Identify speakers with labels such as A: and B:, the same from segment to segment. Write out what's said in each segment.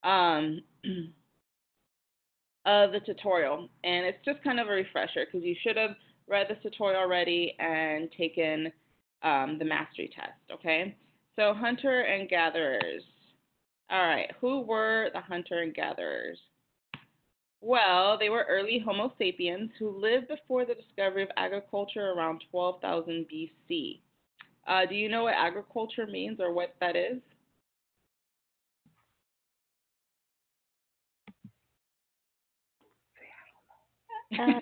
A: um, the tutorial, and it's just kind of a refresher because you should have read the tutorial already and taken the mastery test. Okay, so hunter and gatherers. All right, who were the hunter and gatherers? Well, they were early Homo sapiens who lived before the discovery of agriculture around 12,000 BC. Do you know what agriculture means or what that is?
B: Uh,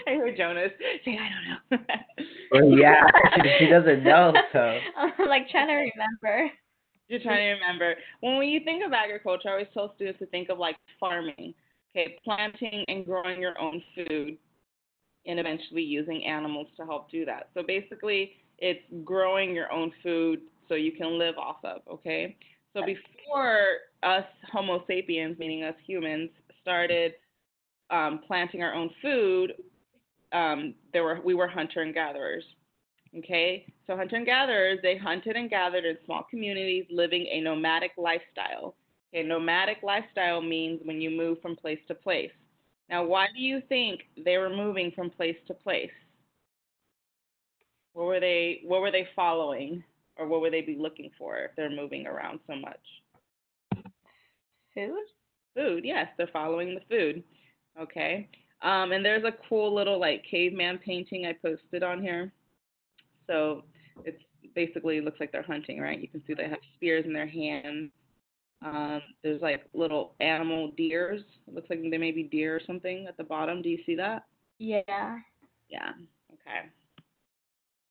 A: I heard Jonas say, I don't know.
C: Well, yeah, she doesn't know, so.
B: I'm like trying to remember.
A: You're trying to remember. When you think of agriculture, I always tell students to think of like farming, okay, planting and growing your own food and eventually using animals to help do that. So basically, it's growing your own food so you can live off of, okay? So before us Homo sapiens, meaning us humans, started planting our own food, we were hunter and gatherers. Okay, so hunter and gatherers, they hunted and gathered in small communities, living a nomadic lifestyle. Okay, nomadic lifestyle means when you move from place to place. Now, why do you think they were moving from place to place? What were they following, or what would they be looking for if they're moving around so much?
B: Food?
A: Food, yes, they're following the food. Okay. And there's a cool little like caveman painting I posted on here. So it's basically looks like they're hunting, right? You can see they have spears in their hands. There's like little animal deers. It looks like they may be deer or something at the bottom. Do you see that?
B: Yeah.
A: Yeah. Okay.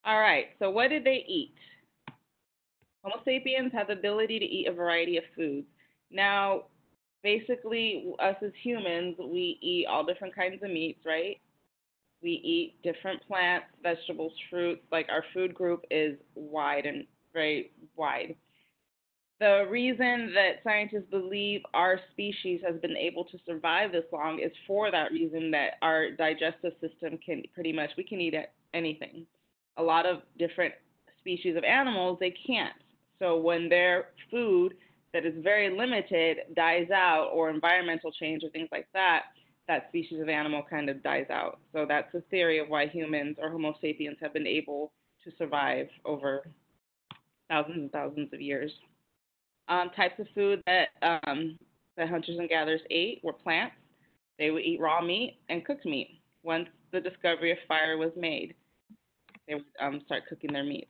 A: All right. So what did they eat? Homo sapiens have the ability to eat a variety of foods. Now, basically, us as humans, we eat all different kinds of meats, right? We eat different plants, vegetables, fruits. Like our food group is wide and very wide. The reason that scientists believe our species has been able to survive this long is for that reason that our digestive system can pretty much, we can eat anything. A lot of different species of animals, they can't. So when their food that is very limited dies out, or environmental change or things like that, that species of animal kind of dies out. So that's the theory of why humans or Homo sapiens have been able to survive over thousands and thousands of years. Types of food that hunters and gatherers ate were plants. They would eat raw meat and cooked meat. Once the discovery of fire was made, they would start cooking their meats.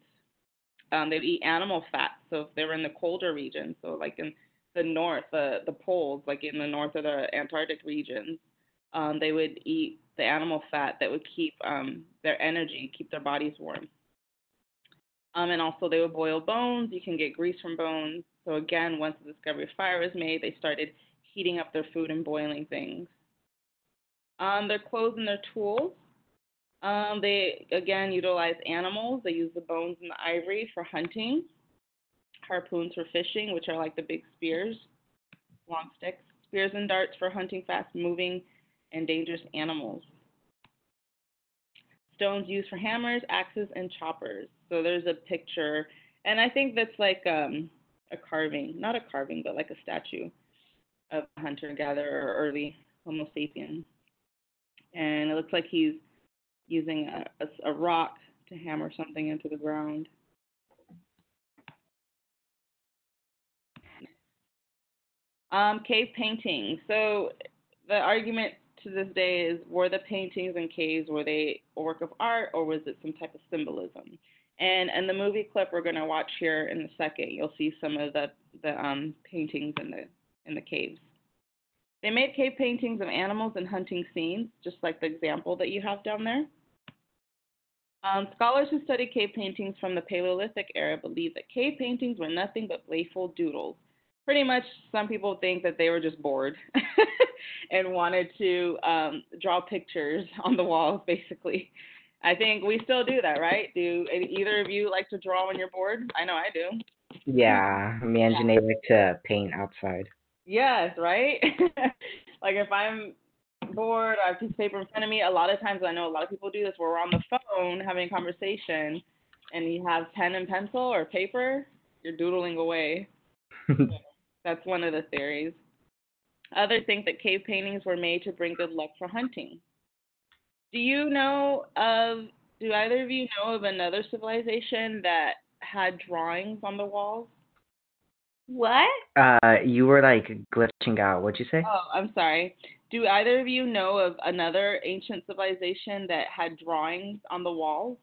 A: They would eat animal fat. So if they were in the colder regions, so like in the north, the poles, like in the north of the Antarctic regions, they would eat the animal fat that would keep their energy, keep their bodies warm. And also they would boil bones. You can get grease from bones. So again, once the discovery of fire was made, they started heating up their food and boiling things. Their clothes and their tools. They again utilize animals. They use the bones and the ivory for hunting, harpoons for fishing, which are like the big spears, long sticks, spears and darts for hunting fast moving and dangerous animals. Stones used for hammers, axes, and choppers. So there's a picture, and I think that's like a carving, not a carving, but like a statue of a hunter gatherer or early Homo sapien. And it looks like he's using a rock to hammer something into the ground. Cave paintings. So the argument to this day is, were the paintings in caves, were they a work of art or was it some type of symbolism? And in the movie clip we're going to watch here in a second, you'll see some of the paintings in the caves. They made cave paintings of animals and hunting scenes, just like the example that you have down there. Scholars who study cave paintings from the Paleolithic era believe that cave paintings were nothing but playful doodles. Pretty much, some people think that they were just bored and wanted to draw pictures on the walls, basically. I think we still do that, right? Do either of you like to draw when you're bored? I know I do.
C: Yeah, me and Janae like to paint outside.
A: Yes, right? Like if I'm board, I have a piece of paper in front of me. A lot of times, I know a lot of people do this where we're on the phone having a conversation and you have pen and pencil or paper, you're doodling away. That's one of the theories. Others think that cave paintings were made to bring good luck for hunting. Do you know of, do either of you know of another civilization that had drawings on the walls?
B: What?
C: You were like glitching out. What'd you say?
A: Oh, I'm sorry. Do either of you know of another ancient civilization that had drawings on the walls?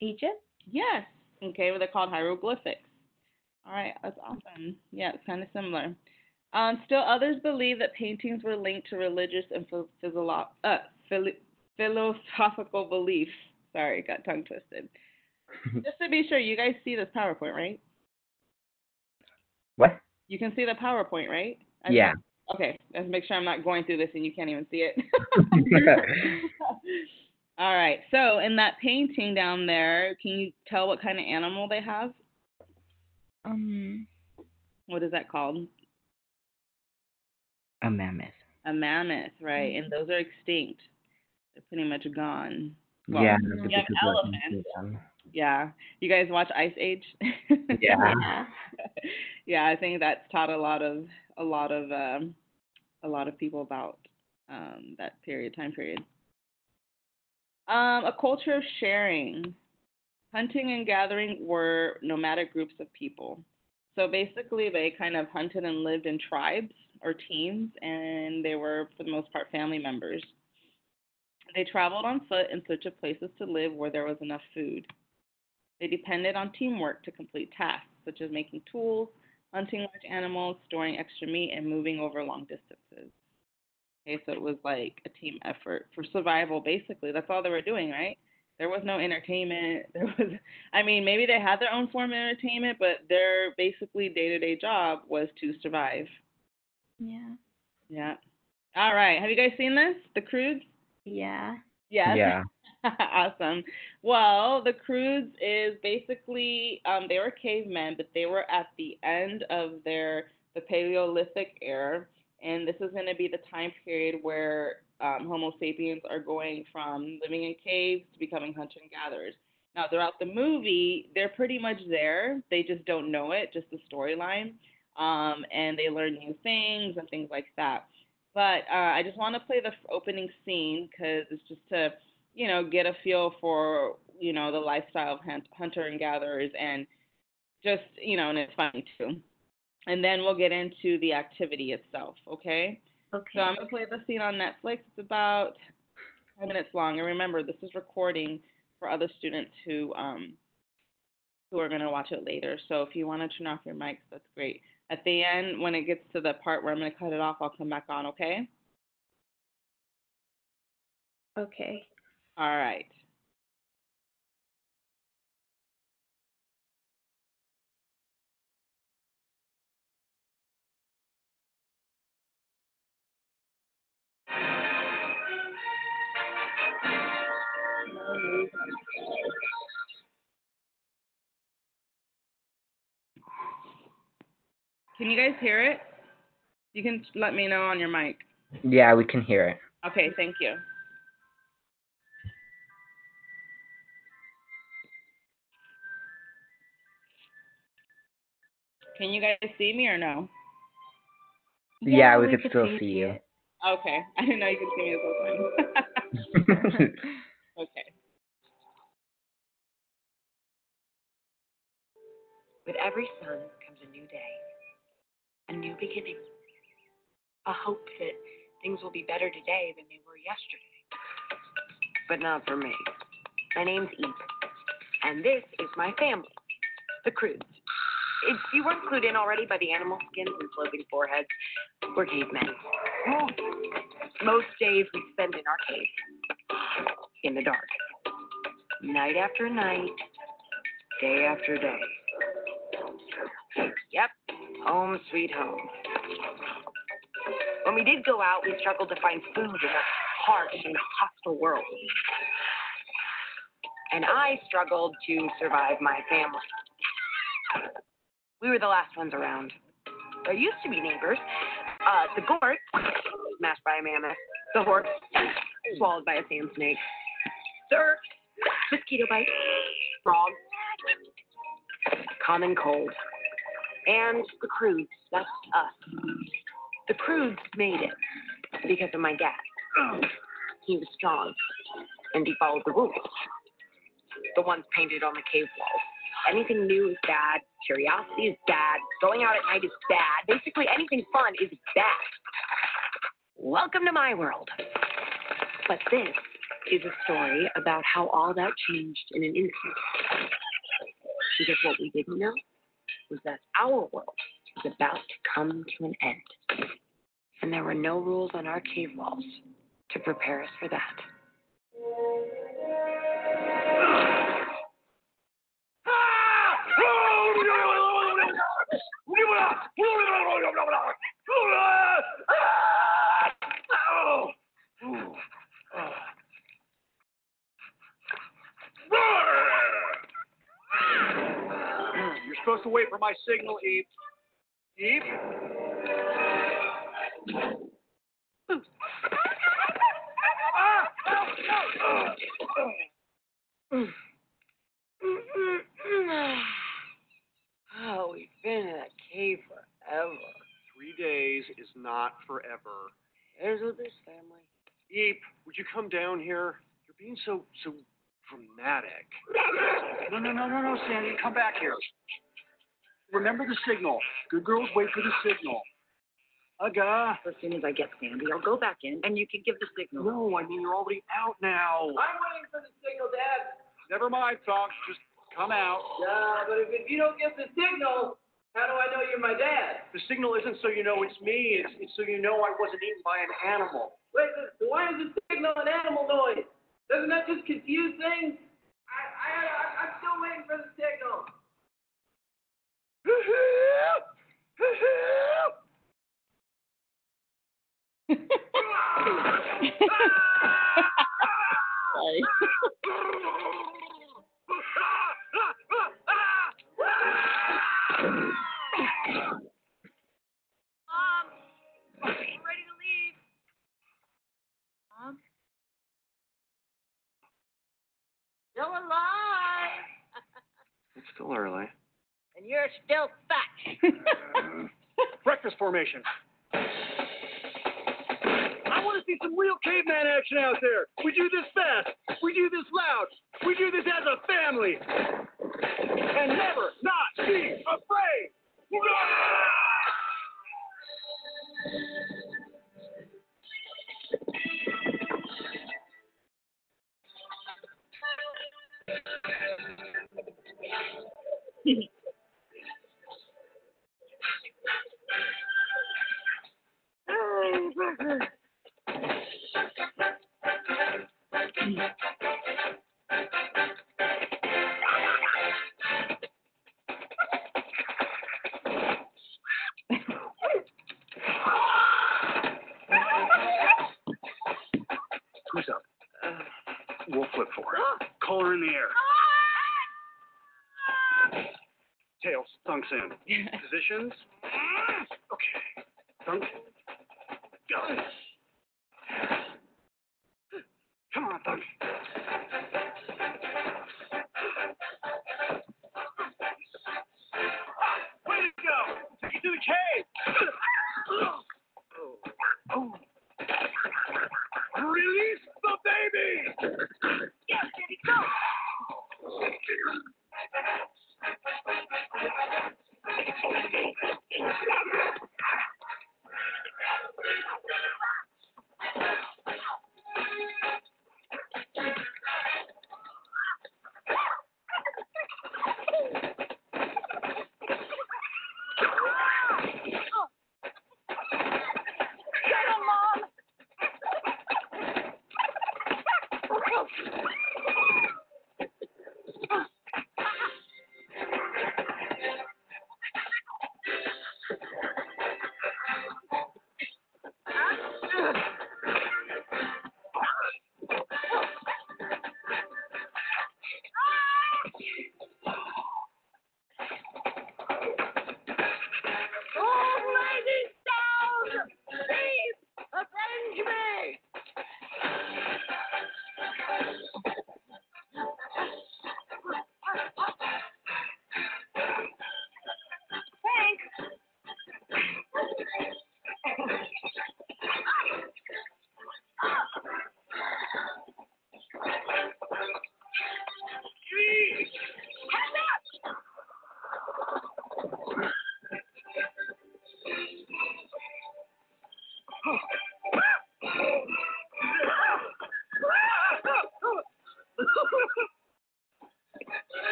B: Egypt?
A: Yes. Okay, well, they're called hieroglyphics. All right, that's awesome. Yeah, it's kind of similar. Still, others believe that paintings were linked to religious and philosophical beliefs. Sorry, got tongue twisted. Just to be sure, you guys see this PowerPoint, right?
C: What?
A: You can see the PowerPoint, right?
C: Yeah.
A: Okay, let's make sure I'm not going through this and you can't even see it. All right, so in that painting down there, can you tell what kind of animal they have? What is that called?
C: A mammoth.
A: A mammoth, right? And those are extinct. They're pretty much gone. Well,
C: Yeah.
A: you have elephants. Yeah. You guys watch Ice Age?
C: Yeah.
B: Yeah.
A: Yeah, I think that's taught a lot of people about that time period. A culture of sharing. Hunting and gathering were nomadic groups of people. So basically, they kind of hunted and lived in tribes or teams, and they were, for the most part, family members. They traveled on foot in search of places to live where there was enough food. They depended on teamwork to complete tasks, such as making tools, hunting large animals, storing extra meat, and moving over long distances. Okay, so it was like a team effort for survival, basically. That's all they were doing, right? There was no entertainment. I mean, maybe they had their own form of entertainment, but their basically day-to-day job was to survive.
B: Yeah.
A: Yeah. All right. Have you guys seen this? The Croods?
B: Yeah.
A: Yes.
C: Yeah.
A: Awesome. Well, the Croods is basically they were cavemen, but they were at the end of the Paleolithic era, and this is going to be the time period where Homo sapiens are going from living in caves to becoming hunter and gatherers. Now, throughout the movie, they're pretty much there. They just don't know it, just the storyline, and they learn new things and things like that. But I just want to play the opening scene because it's just to, get a feel for, the lifestyle of hunter and gatherers and just, and it's funny too. And then we'll get into the activity itself, okay?
B: Okay.
A: So I'm going to play the scene on Netflix. It's about 10 minutes long. And remember, this is recording for other students who are going to watch it later. So if you want to turn off your mics, that's great. At the end, when it gets to the part where I'm going to cut it off, I'll come back on, okay?
B: Okay.
A: All right. Can you guys hear it? You can let me know on your mic.
C: Yeah, we can hear it.
A: Okay, thank you. Can you guys see me or no?
C: Yeah, we could still see you.
A: Okay. I didn't know you could see me this whole time. Okay.
D: With every sun comes a new day, a new beginning, a hope that things will be better today than they were yesterday. But not for me. My name's Eve, and this is my family, the Croods. If you weren't clued in already by the animal skins and sloping foreheads, we're cavemen. Most days we spend in our cave, in the dark, night after night, day after day. Yep, home sweet home. When we did go out, we struggled to find food in a harsh and hostile world. And I struggled to survive my family. We were the last ones around. There used to be neighbors. The gourd, smashed by a mammoth. The horse, swallowed by a sand snake. Sir, mosquito bite. Frog. Common cold. And the Croods, that's us. The Croods made it because of my dad. He was strong, and he followed the rules. The ones painted on the cave walls. Anything new is bad. Curiosity is bad. Going out at night is bad. Basically, anything fun is bad. Welcome to my world. But this is a story about how all that changed in an instant. Because what we didn't know was that our world was about to come to an end. And there were no rules on our cave walls to prepare us for that.
E: You're supposed to wait for my signal, Eve. Eve?
D: Oh, we've been in that cave forever.
E: 3 days is not forever.
D: There's with this family.
E: Eve, would you come down here? You're being so dramatic. No, Sandy, come back here. Remember the signal. Good girls wait for the signal. Aga.
D: As soon as I get Sandy, I'll go back in and you can give the signal.
E: No, I mean you're already out now.
F: I'm waiting for the signal, Dad.
E: Never mind, Tom. Just come out.
F: Yeah, but if you don't get the signal, how do I know you're my dad?
E: The signal isn't so you know it's me. It's so you know I wasn't eaten by an animal.
F: Wait, why is the signal an animal noise? Doesn't that just confuse things? I'm still waiting for the signal.
A: Sorry.
D: Mom, I'm ready to leave. Mom? Still alive.
E: It's still early.
D: And you're still fat.
E: Breakfast formation. I want to see some real caveman action out there. We do this fast. We do this loud. We do this as a family. And never not be afraid. Who's up? We'll flip for it. Collar in the air. Tails, thunks in. Positions. Okay. Thunk. Go. Come on, Thunk. Way to go! Take it to the cave! Oh. Release the baby!
D: Yes, Daddy, go.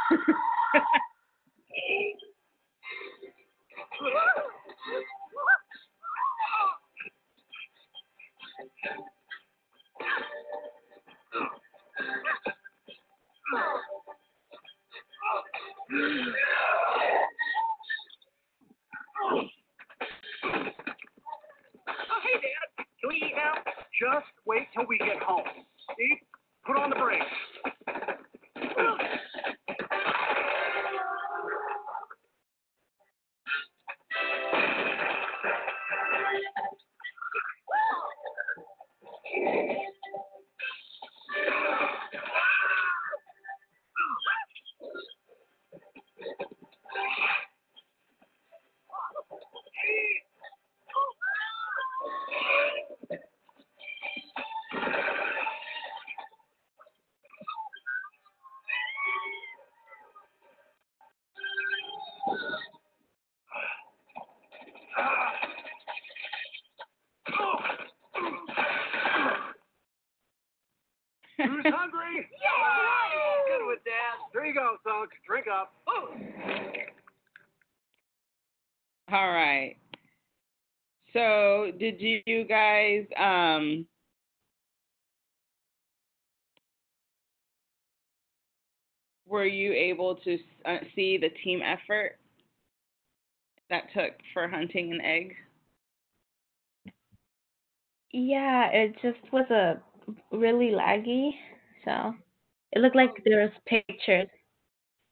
E: Oh, hey, Dad. Can we eat now? Just wait till we get home. Steve, put on the brakes. Who's hungry? Good with Dad. There you go, Thunk. Drink up.
A: All right. So, did you guys were you able to see the team effort that took for hunting an egg?
B: Yeah, it just was a really laggy, so it looked like there was pictures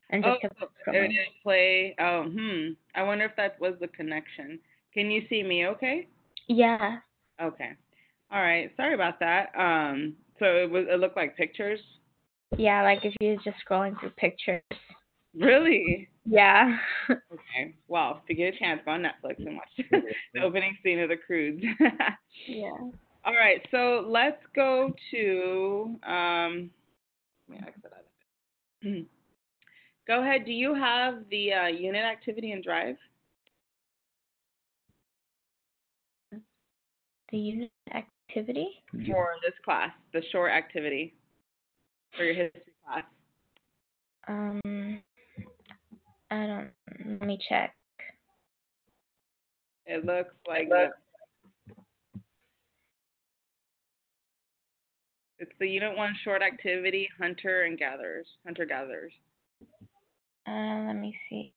B: and just kept
A: It
B: scrolling.
A: didn't play. I wonder if that was the connection. Can you see me okay?
B: Yeah,
A: Okay. All right. Sorry about that. So it looked like pictures?
B: yeah, like if you're just scrolling through pictures.
A: Really?
B: Yeah.
A: Okay. Well, if you get a chance, go on Netflix and watch the opening scene of The Croods.
B: Yeah.
A: All right. So let's go to let me exit out of it. Go ahead. Do you have the unit activity in Drive?
B: The unit activity?
A: For this class, the short activity for your history class.
B: I don't. Let me check.
A: It looks like it's the Unit 1 short activity, hunter gatherers.
B: Let me see.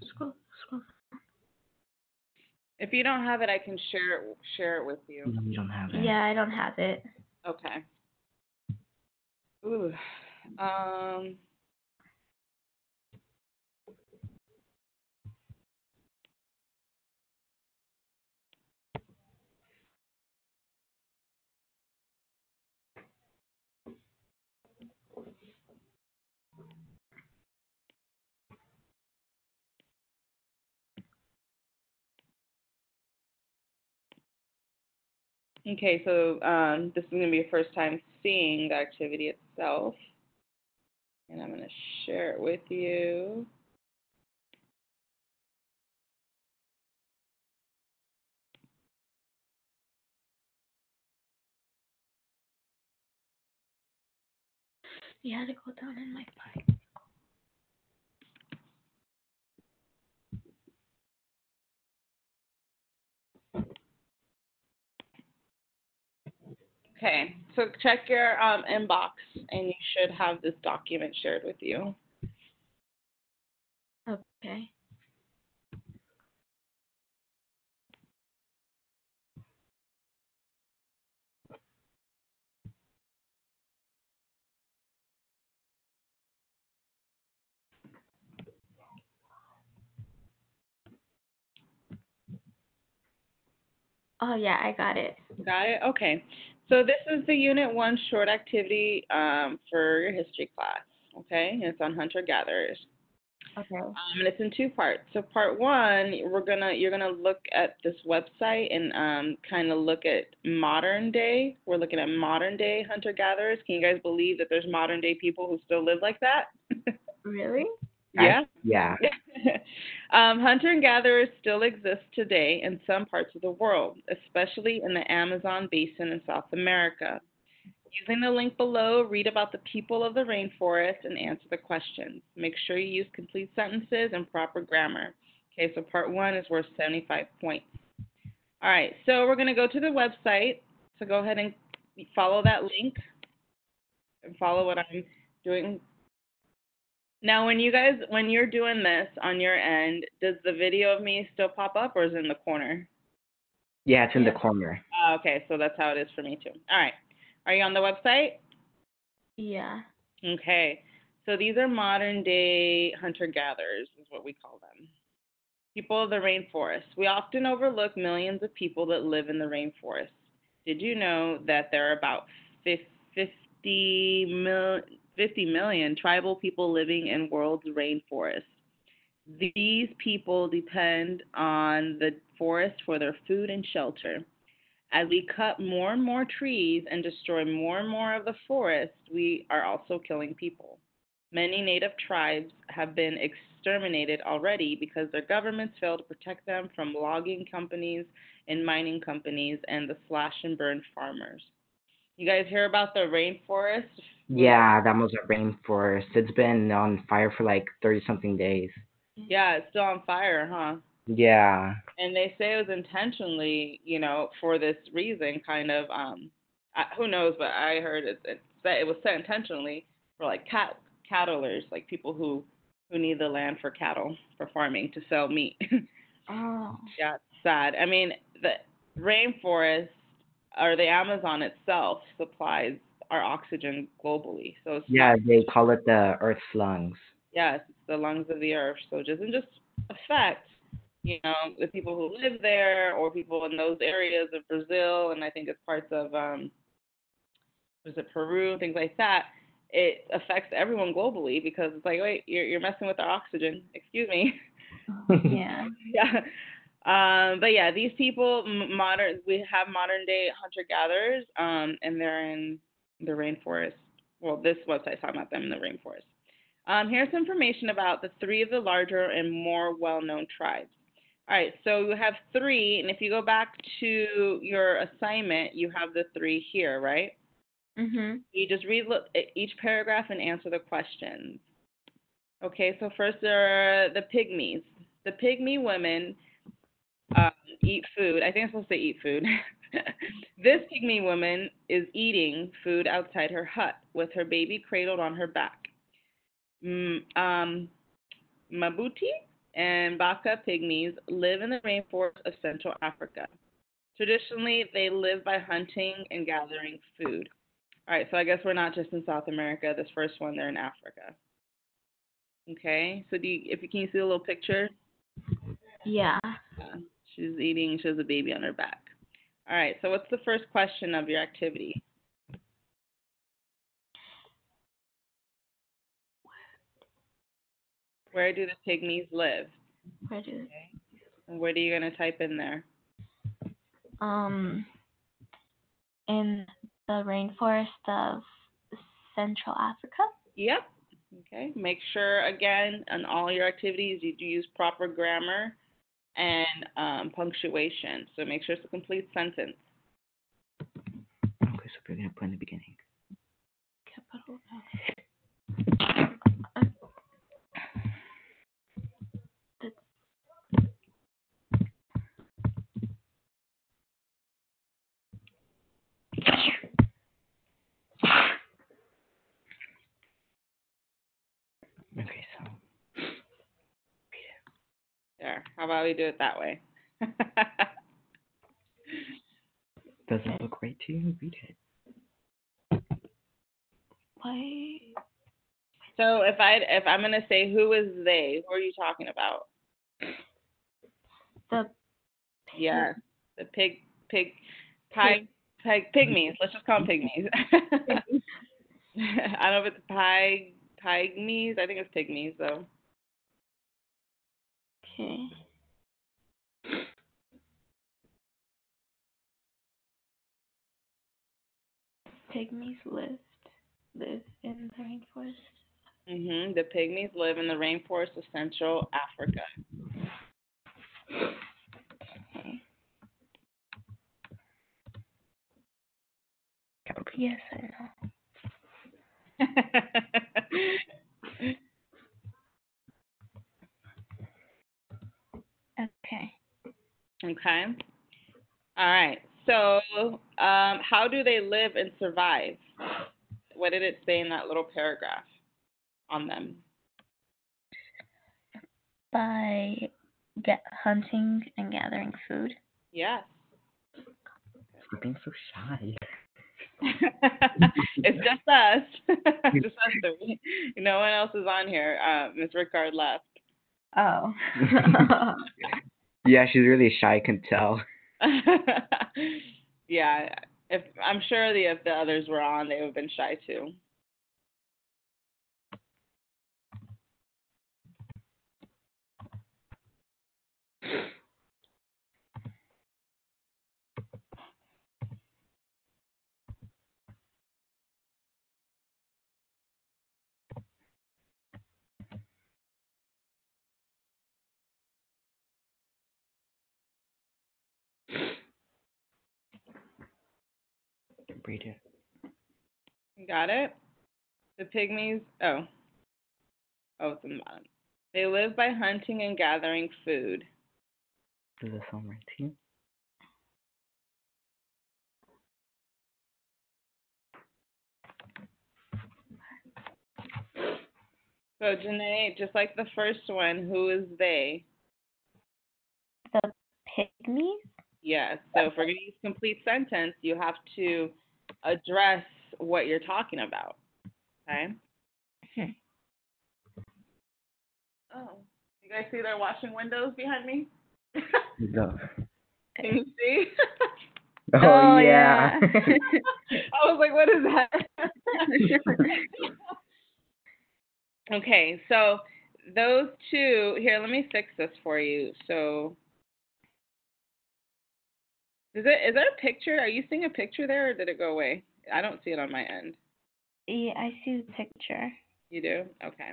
B: Scroll.
A: If you don't have it, I can share it with you.
C: No, we don't have it.
B: Yeah, I don't have it.
A: Okay. Ooh. Okay, so this is going to be your first time seeing the activity itself. And I'm going to share it with you.
B: You had to go down in my file.
A: Okay, so check your inbox, and you should have this document shared with you.
B: Okay. Oh yeah, I got it.
A: Got it? Okay. So this is the Unit 1 short activity for your history class, okay? And it's on hunter-gatherers.
B: Okay.
A: And it's in two parts. So part one, you're gonna look at this website and kind of look at modern day. We're looking at modern day hunter gatherers. Can you guys believe that there's modern day people who still live like that?
B: Really?
A: Yeah.
C: Yeah.
A: Hunter and gatherers still exist today in some parts of the world, especially in the Amazon basin in South America. Using the link below, read about the people of the rainforest and answer the questions. Make sure you use complete sentences and proper grammar. Okay, so part one is worth 75 points. All right, so we're going to go to the website. So go ahead and follow that link and follow what I'm doing. Now, when you're doing this on your end, does the video of me still pop up or is it in the corner?
C: Yeah, it's in the corner.
A: Okay, so that's how it is for me too. All right. Are you on the website?
B: Yeah.
A: Okay. So these are modern day hunter-gatherers, is what we call them. People of the rainforest. We often overlook millions of people that live in the rainforest. Did you know that there are about 50 million tribal people living in world's rainforests? These people depend on the forest for their food and shelter. As we cut more and more trees and destroy more and more of the forest, we are also killing people. Many native tribes have been exterminated already because their governments fail to protect them from logging companies and mining companies and the slash and burn farmers. You guys hear about the rainforest?
C: Yeah, that was a rainforest. It's been on fire for like 30-something days.
A: Yeah, it's still on fire, huh?
C: Yeah.
A: And they say it was intentionally, for this reason, kind of. Who knows? But I heard it was set intentionally for like cattlers, like people who need the land for cattle for farming to sell meat.
B: Oh.
A: Yeah, it's sad. I mean, the rainforest or the Amazon itself supplies our oxygen globally. So it's
C: Yeah, they call it the Earth's lungs.
A: yes, it's the lungs of the earth. So it doesn't just affect, the people who live there or people in those areas of Brazil and I think it's parts of was it Peru, things like that. It affects everyone globally because it's like, wait, you're messing with our oxygen. Excuse me.
B: Yeah.
A: Yeah. But yeah, these people, we have modern day hunter gatherers, and they're in the rainforest. Well, this website's talking about them in the rainforest. Here's information about the three of the larger and more well-known tribes. All right, so you have three, and if you go back to your assignment, you have the three here, right?
B: Mhm.
A: You just read each paragraph and answer the questions. Okay, so first there are the pygmies. The pygmy women eat food. I think I'm supposed to eat food. This pygmy woman is eating food outside her hut with her baby cradled on her back. Mabuti and Baka pygmies live in the rainforest of Central Africa. Traditionally, they live by hunting and gathering food. All right, so I guess we're not just in South America. This first one, they're in Africa. Okay, so can you see a little picture?
B: Yeah.
A: She's eating. She has a baby on her back. All right, so what's the first question of your activity? Where do the pygmies live?
B: Where do?
A: Okay. And what are you going to type in there?
B: In the rainforest of Central Africa.
A: Yep. Okay. Make sure, again, on all your activities, you do use proper grammar and punctuation. So make sure it's a complete sentence.
C: Okay, so we're going to put in the beginning.
B: Capital F.
C: Okay, so
A: There. How about we do it that way?
C: does it look right to you? Read it.
B: Why?
A: So if I'm gonna say who is they, who are you talking about?
B: The
A: Yeah, the pygmies. Let's just call them pygmies. I don't know if it's pygmies. I think it's pygmies though.
B: Okay. Pygmies live in the rainforest.
A: The pygmies live in the rainforest of Central Africa.
B: Okay. Yes, I know. Okay.
A: Okay. All right. So, how do they live and survive? What did it say in that little paragraph on them?
B: By hunting and gathering food.
A: Yes.
C: You're being so shy.
A: It's just us. Just us three. No one else is on here. Ms. Rickard left.
B: Oh.
C: Yeah, she's really shy, I can tell.
A: Yeah. If I'm sure if the others were on, they would have been shy too.
C: Read it.
A: You got it? The pygmies. Oh, it's in the bottom. They live by hunting and gathering food.
C: Does that sound right to you?
A: So, Janae, just like the first one, who is they?
B: The pygmies?
A: Yes. So, if we're going to use complete sentence, you have to address what you're talking about. Okay? Oh. You guys see they're washing windows behind me?
C: No.
A: Can you see?
C: Oh, yeah.
A: I was like, what is that? Okay, so those two, here, let me fix this for you. So, is there a picture? Are you seeing a picture there, or did it go away? I don't see it on my end.
B: Yeah, I see the picture.
A: You do? Okay.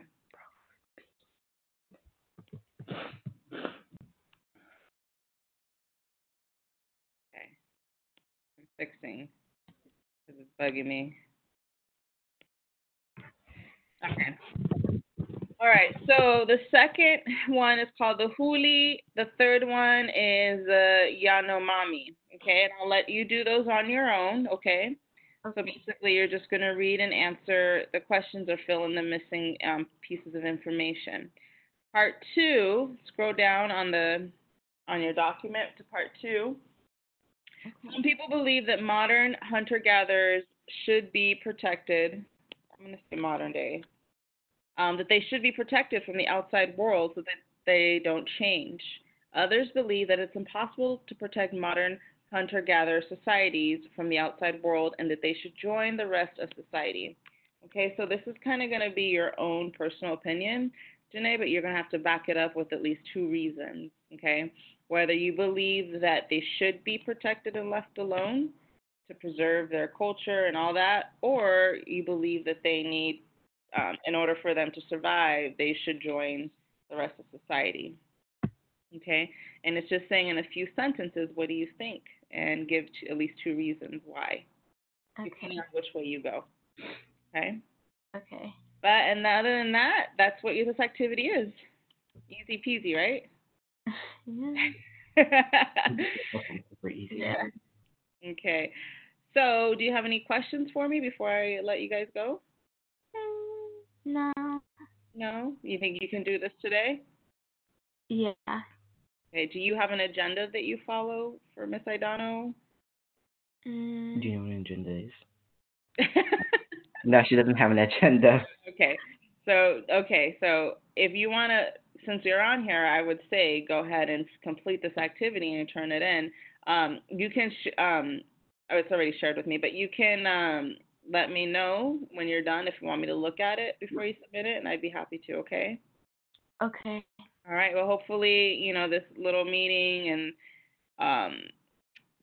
A: Okay. I'm fixing because it's bugging me. Okay. All right, so the second one is called the Huli. The third one is the Yanomami. Okay, and I'll let you do those on your own. Okay. So basically, you're just going to read and answer the questions or fill in the missing pieces of information. Part 2. Scroll down on your document to Part 2. Some people believe that modern hunter-gatherers should be protected. I'm going to say modern day. That they should be protected from the outside world so that they don't change. Others believe that it's impossible to protect modern hunter-gatherer societies from the outside world and that they should join the rest of society. Okay, so this is kind of going to be your own personal opinion, Janae, but you're going to have to back it up with at least 2 reasons, okay? Whether you believe that they should be protected and left alone to preserve their culture and all that, or you believe that they need in order for them to survive, they should join the rest of society. Okay? And it's just saying in a few sentences, what do you think? And give at least 2 reasons why, depending on which way you go. Okay?
B: Okay.
A: And other than that, that's what this activity is. Easy peasy, right?
C: Super easy.
B: Yeah.
A: Okay. So, do you have any questions for me before I let you guys go?
B: No.
A: No? You think you can do this today?
B: Yeah.
A: Okay. Do you have an agenda that you follow for Miss Aidano?
C: Do you know what an agenda is? No, she doesn't have an agenda.
A: Okay. So if you want to, since you're on here, I would say go ahead and complete this activity and turn it in. You can, oh, it's already shared with me, but you can let me know when you're done if you want me to look at it before you submit it, and I'd be happy to, okay?
B: Okay.
A: All right. Well, hopefully, this little meeting and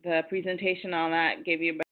A: the presentation, all that gave you a